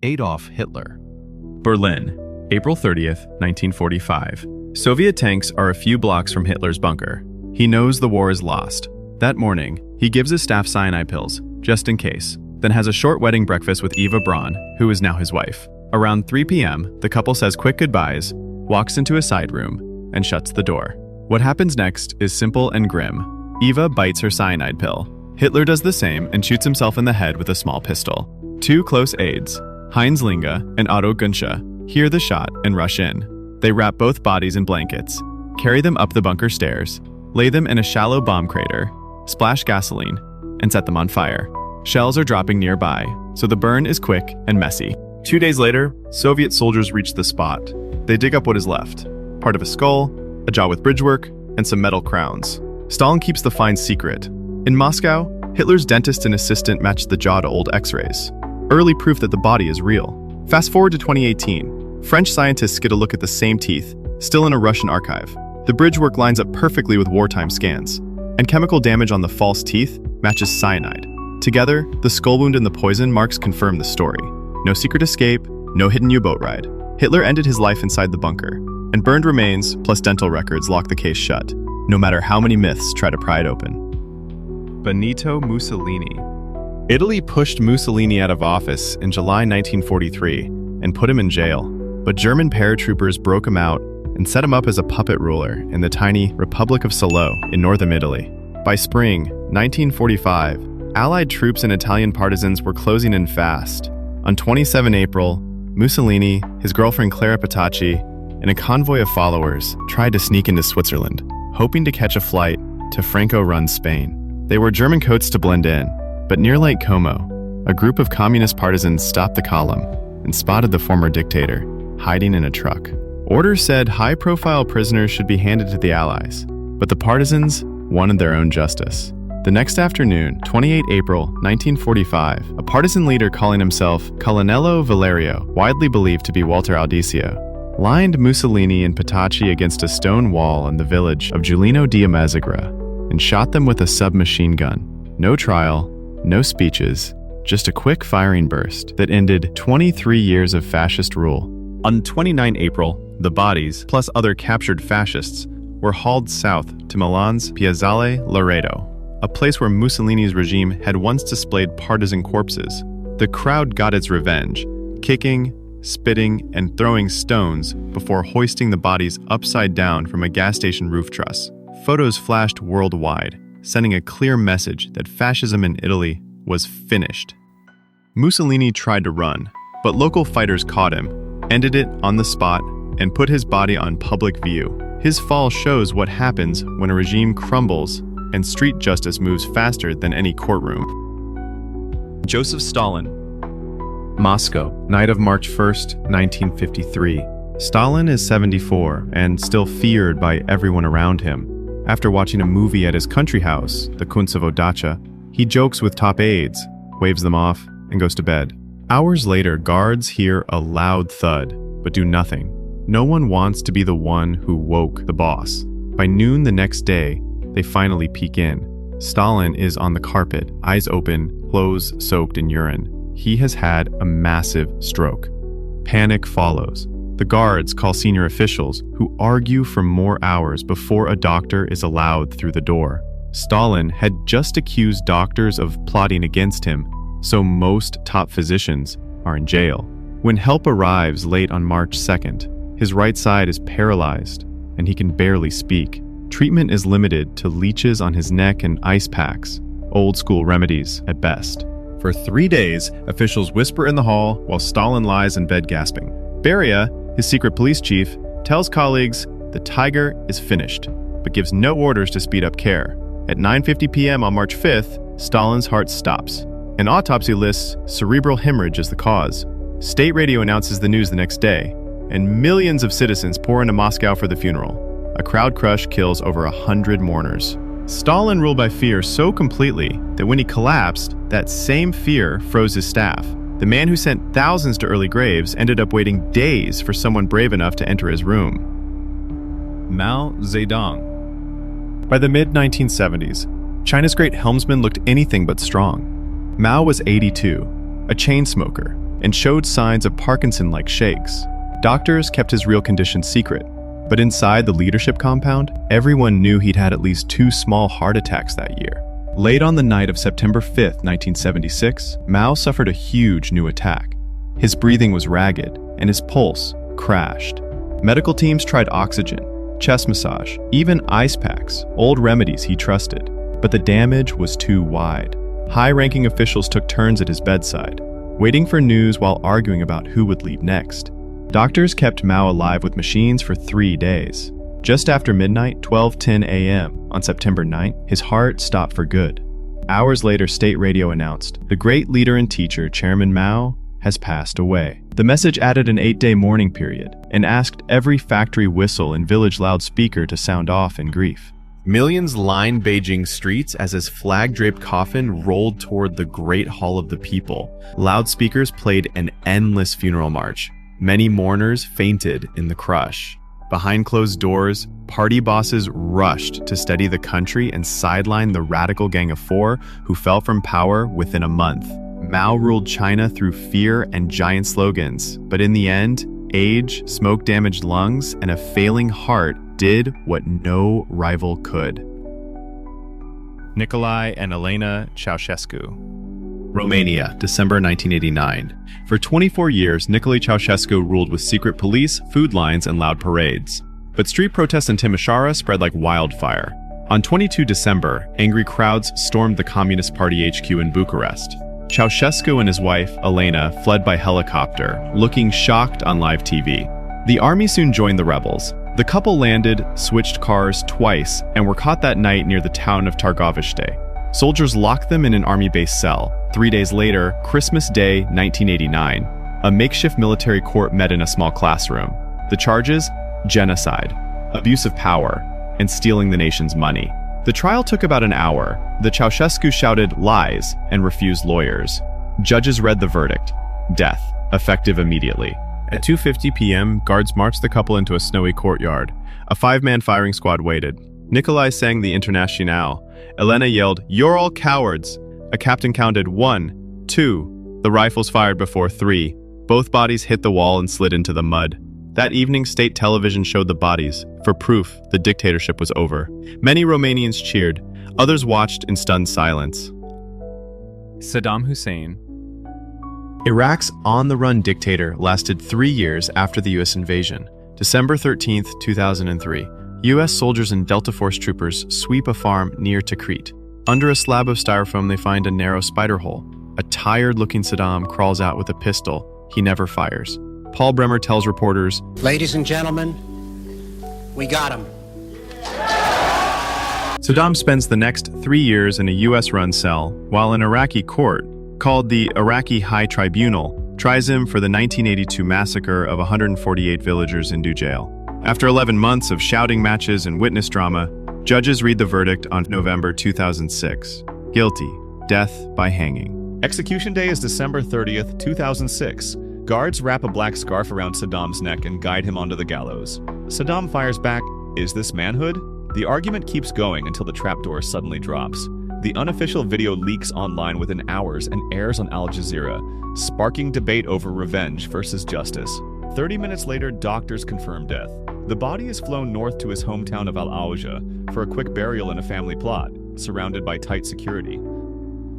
Adolf Hitler. Berlin, April 30th, 1945. Soviet tanks are a few blocks from Hitler's bunker. He knows the war is lost. That morning, he gives his staff cyanide pills, just in case, then has a short wedding breakfast with Eva Braun, who is now his wife. Around 3 p.m., the couple says quick goodbyes, walks into a side room, and shuts the door. What happens next is simple and grim. Eva bites her cyanide pill. Hitler does the same and shoots himself in the head with a small pistol. Two close aides, Heinz Linge and Otto Gunsche, hear the shot and rush in. They wrap both bodies in blankets, carry them up the bunker stairs, lay them in a shallow bomb crater, splash gasoline, and set them on fire. Shells are dropping nearby, so the burn is quick and messy. 2 days later, Soviet soldiers reach the spot. They dig up what is left: part of a skull, a jaw with bridgework, and some metal crowns. Stalin keeps the find secret. In Moscow, Hitler's dentist and assistant matched the jaw to old x-rays. Early proof that the body is real. Fast forward to 2018. French scientists get a look at the same teeth, still in a Russian archive. The bridgework lines up perfectly with wartime scans, and chemical damage on the false teeth matches cyanide. Together, the skull wound and the poison marks confirm the story. No secret escape, no hidden U-boat ride. Hitler ended his life inside the bunker, and burned remains plus dental records lock the case shut, no matter how many myths try to pry it open. Benito Mussolini. Italy pushed Mussolini out of office in July 1943 and put him in jail, but German paratroopers broke him out and set him up as a puppet ruler in the tiny Republic of Salo in northern Italy. By spring 1945, Allied troops and Italian partisans were closing in fast. On 27 April, Mussolini, his girlfriend Clara Petacci, and a convoy of followers tried to sneak into Switzerland, hoping to catch a flight to Franco-run Spain. They wore German coats to blend in, but near Lake Como, a group of communist partisans stopped the column and spotted the former dictator hiding in a truck. Orders said high-profile prisoners should be handed to the Allies, but the partisans wanted their own justice. The next afternoon, 28 April 1945, a partisan leader calling himself Colonnello Valerio, widely believed to be Walter Aldicio, lined Mussolini and Petacci against a stone wall in the village of Giulino di Mazagra and shot them with a submachine gun. No trial, no speeches, just a quick firing burst that ended 23 years of fascist rule. On 29 April, the bodies, plus other captured fascists, were hauled south to Milan's Piazzale Loreto, a place where Mussolini's regime had once displayed partisan corpses. The crowd got its revenge, kicking, spitting, and throwing stones before hoisting the bodies upside down from a gas station roof truss. Photos flashed worldwide, sending a clear message that fascism in Italy was finished. Mussolini tried to run, but local fighters caught him, ended it on the spot, and put his body on public view. His fall shows what happens when a regime crumbles and street justice moves faster than any courtroom. Joseph Stalin. Moscow, night of March 1st, 1953. Stalin is 74 and still feared by everyone around him. After watching a movie at his country house, the Kuntsevo Dacha, he jokes with top aides, waves them off, and goes to bed. Hours later, guards hear a loud thud, but do nothing. No one wants to be the one who woke the boss. By noon the next day, they finally peek in. Stalin is on the carpet, eyes open, clothes soaked in urine. He has had a massive stroke. Panic follows. The guards call senior officials, who argue for more hours before a doctor is allowed through the door. Stalin had just accused doctors of plotting against him, so most top physicians are in jail. When help arrives late on March 2nd, his right side is paralyzed, and he can barely speak. Treatment is limited to leeches on his neck and ice packs, old-school remedies at best. For 3 days, officials whisper in the hall while Stalin lies in bed gasping. Beria, his secret police chief, tells colleagues the tiger is finished, but gives no orders to speed up care. At 9:50 p.m. on March 5th, Stalin's heart stops. An autopsy lists cerebral hemorrhage as the cause. State radio announces the news the next day, and millions of citizens pour into Moscow for the funeral. A crowd crush kills over 100 mourners. Stalin ruled by fear so completely that when he collapsed, that same fear froze his staff. The man who sent thousands to early graves ended up waiting days for someone brave enough to enter his room. Mao Zedong. By the mid-1970s, China's great helmsman looked anything but strong. Mao was 82, a chain smoker, and showed signs of Parkinson-like shakes. Doctors kept his real condition secret, but inside the leadership compound, everyone knew he'd had at least 2 small heart attacks that year. Late on the night of September 5th, 1976, Mao suffered a huge new attack. His breathing was ragged, and his pulse crashed. Medical teams tried oxygen, chest massage, even ice packs, old remedies he trusted. But the damage was too wide. High-ranking officials took turns at his bedside, waiting for news while arguing about who would leave next. Doctors kept Mao alive with machines for 3 days. Just after midnight, 12:10 a.m. on September 9th, his heart stopped for good. Hours later, state radio announced, "The great leader and teacher, Chairman Mao, has passed away." The message added an 8-day mourning period and asked every factory whistle and village loudspeaker to sound off in grief. Millions lined Beijing streets as his flag-draped coffin rolled toward the Great Hall of the People. Loudspeakers played an endless funeral march. Many mourners fainted in the crush. Behind closed doors, party bosses rushed to steady the country and sideline the radical Gang of Four who fell from power within a month. Mao ruled China through fear and giant slogans, but in the end, age, smoke-damaged lungs, and a failing heart did what no rival could. Nicolae and Elena Ceaușescu. Romania, December 1989. For 24 years, Nicolae Ceaușescu ruled with secret police, food lines, and loud parades. But street protests in Timișoara spread like wildfire. On 22 December, angry crowds stormed the Communist Party HQ in Bucharest. Ceaușescu and his wife, Elena, fled by helicopter, looking shocked on live TV. The army soon joined the rebels. The couple landed, switched cars twice, and were caught that night near the town of Targoviște. Soldiers locked them in an army-based cell. 3 days later, Christmas Day, 1989, a makeshift military court met in a small classroom. The charges? Genocide, abuse of power, and stealing the nation's money. The trial took about an hour. The Ceaușescu shouted lies and refused lawyers. Judges read the verdict: death, effective immediately. At 2:50 p.m., guards marched the couple into a snowy courtyard. A 5-man firing squad waited. Nicolae sang the Internationale. Elena yelled, "You're all cowards!" A captain counted 1, 2. The rifles fired before 3. Both bodies hit the wall and slid into the mud. That evening, state television showed the bodies, for proof the dictatorship was over. Many Romanians cheered. Others watched in stunned silence. Saddam Hussein. Iraq's on-the-run dictator lasted 3 years after the U.S. invasion. December 13, 2003. U.S. soldiers and Delta Force troopers sweep a farm near Tikrit. Under a slab of styrofoam, they find a narrow spider hole. A tired-looking Saddam crawls out with a pistol. He never fires. Paul Bremer tells reporters, "Ladies and gentlemen, we got him." Saddam spends the next 3 years in a U.S.-run cell, while an Iraqi court, called the Iraqi High Tribunal, tries him for the 1982 massacre of 148 villagers in Dujail. After 11 months of shouting matches and witness drama, judges read the verdict on November 2006. Guilty. Death by hanging. Execution day is December 30th, 2006. Guards wrap a black scarf around Saddam's neck and guide him onto the gallows. Saddam fires back, "Is this manhood?" The argument keeps going until the trapdoor suddenly drops. The unofficial video leaks online within hours and airs on Al Jazeera, sparking debate over revenge versus justice. 30 minutes later, doctors confirm death. The body is flown north to his hometown of Al-Auja for a quick burial in a family plot, surrounded by tight security.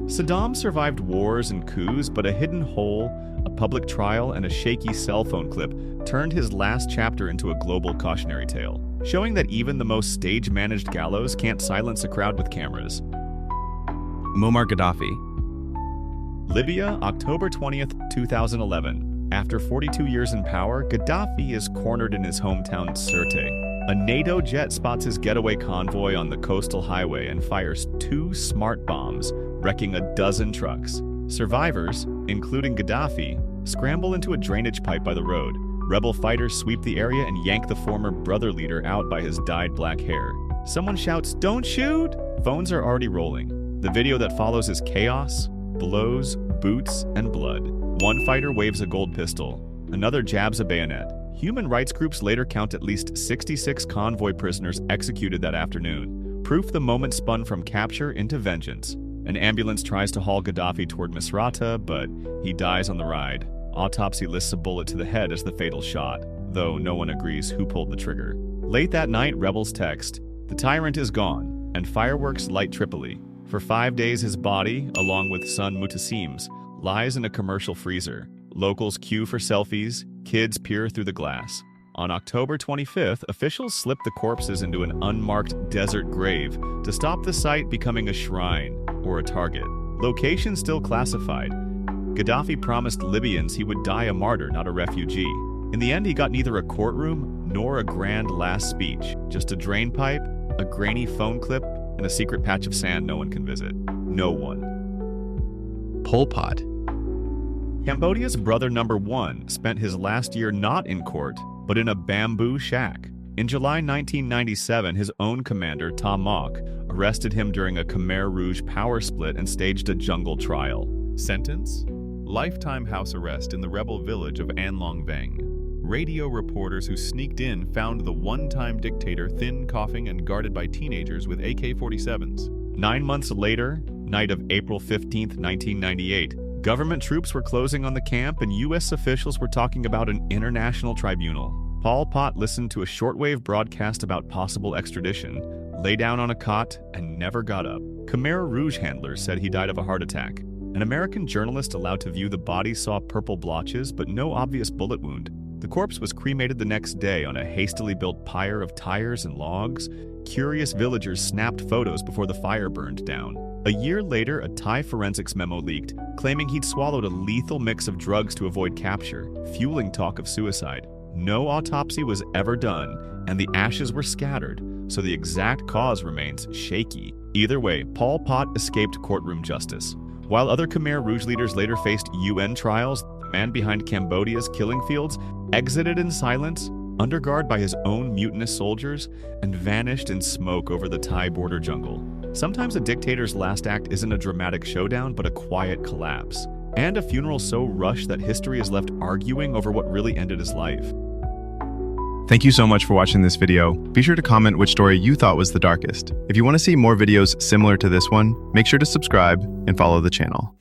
Saddam survived wars and coups, but a hidden hole, a public trial, and a shaky cell phone clip turned his last chapter into a global cautionary tale, showing that even the most stage-managed gallows can't silence a crowd with cameras. Muammar Gaddafi. Libya, October 20th, 2011. After 42 years in power, Gaddafi is cornered in his hometown Sirte. A NATO jet spots his getaway convoy on the coastal highway and fires 2 smart bombs, wrecking a dozen trucks. Survivors, including Gaddafi, scramble into a drainage pipe by the road. Rebel fighters sweep the area and yank the former brother leader out by his dyed black hair. Someone shouts, "Don't shoot!" Phones are already rolling. The video that follows is chaos, blows, boots, and blood. One fighter waves a gold pistol. Another jabs a bayonet. Human rights groups later count at least 66 convoy prisoners executed that afternoon. Proof the moment spun from capture into vengeance. An ambulance tries to haul Gaddafi toward Misrata, but he dies on the ride. Autopsy lists a bullet to the head as the fatal shot, though no one agrees who pulled the trigger. Late that night, rebels text, "The tyrant is gone," and fireworks light Tripoli. For 5 days, his body, along with son Mutassim's, lies in a commercial freezer. Locals queue for selfies, kids peer through the glass. On October 25th, officials slipped the corpses into an unmarked desert grave to stop the site becoming a shrine or a target. Location still classified. Gaddafi promised Libyans he would die a martyr, not a refugee. In the end, he got neither a courtroom nor a grand last speech, just a drain pipe, a grainy phone clip, and a secret patch of sand no one can visit. No one. Pol Pot. Cambodia's brother number 1 spent his last year not in court, but in a bamboo shack. In July 1997, his own commander, Ta Mok, arrested him during a Khmer Rouge power split and staged a jungle trial. Sentence? Lifetime house arrest in the rebel village of An Long Veng. Radio reporters who sneaked in found the one-time dictator thin, coughing, and guarded by teenagers with AK-47s. 9 months later, night of April 15, 1998, government troops were closing on the camp and U.S. officials were talking about an international tribunal. Pol Pot listened to a shortwave broadcast about possible extradition, lay down on a cot, and never got up. Khmer Rouge handlers said he died of a heart attack. An American journalist allowed to view the body saw purple blotches, but no obvious bullet wound. The corpse was cremated the next day on a hastily built pyre of tires and logs. Curious villagers snapped photos before the fire burned down. A year later, a Thai forensics memo leaked, claiming he'd swallowed a lethal mix of drugs to avoid capture, fueling talk of suicide. No autopsy was ever done, and the ashes were scattered, so the exact cause remains shaky. Either way, Pol Pot escaped courtroom justice. While other Khmer Rouge leaders later faced UN trials, the man behind Cambodia's killing fields exited in silence, under guard by his own mutinous soldiers, and vanished in smoke over the Thai border jungle. Sometimes a dictator's last act isn't a dramatic showdown, but a quiet collapse. And a funeral so rushed that history is left arguing over what really ended his life. Thank you so much for watching this video. Be sure to comment which story you thought was the darkest. If you want to see more videos similar to this one, make sure to subscribe and follow the channel.